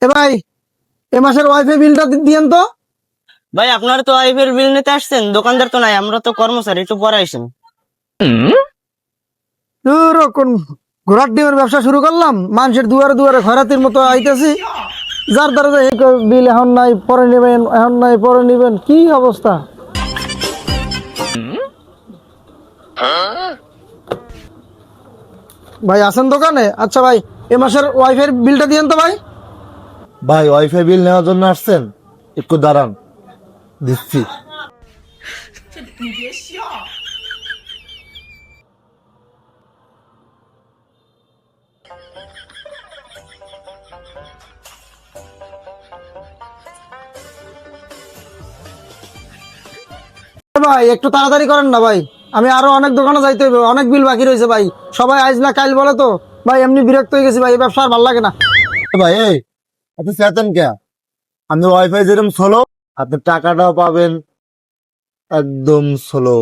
এ ভাই, এ মাসের ওয়াইফাই বিলটা দিয়েন তো। ভাই আপনারা তো ওয়াইফাই বিল নিতে আসছেন, দোকানদার তো নাই, আমরা তো কর্মচারী, একটু পরে আইসেন। কোন ঘোড়ার ডিমের ব্যবসা শুরু করলাম, মানুষের দুয়ারে দুয়ারে খয়রাতির মতো আইতেছি, যার দ্বারা বিল এখন নাই পরে নেবেন, এখন নাই পরে নেবেন, কি অবস্থা। ভাই আছেন দোকানে? আচ্ছা ভাই, এ মাসের ওয়াইফাই বিলটা দিয়েন তো ভাই। ভাই ওয়াইফাই বিল নেওয়ার জন্য আসছেন? একটু দাঁড়ান, দিচ্ছি। ভাই একটু তাড়াতাড়ি করেন না ভাই, আমি আরো অনেক দোকানে যাইতে হবে, অনেক বিল বাকি রয়েছে ভাই। সবাই আজ না কাল বলে তো ভাই, এমনি বিরক্ত হয়ে গেছি ভাই, এই ব্যবসা আর ভালো লাগে না। ভাই এই আপনি চেতেন কে? আপনি ওয়াইফাই যেরকম স্লো, আপনি টাকাটাও পাবেন একদম স্লো।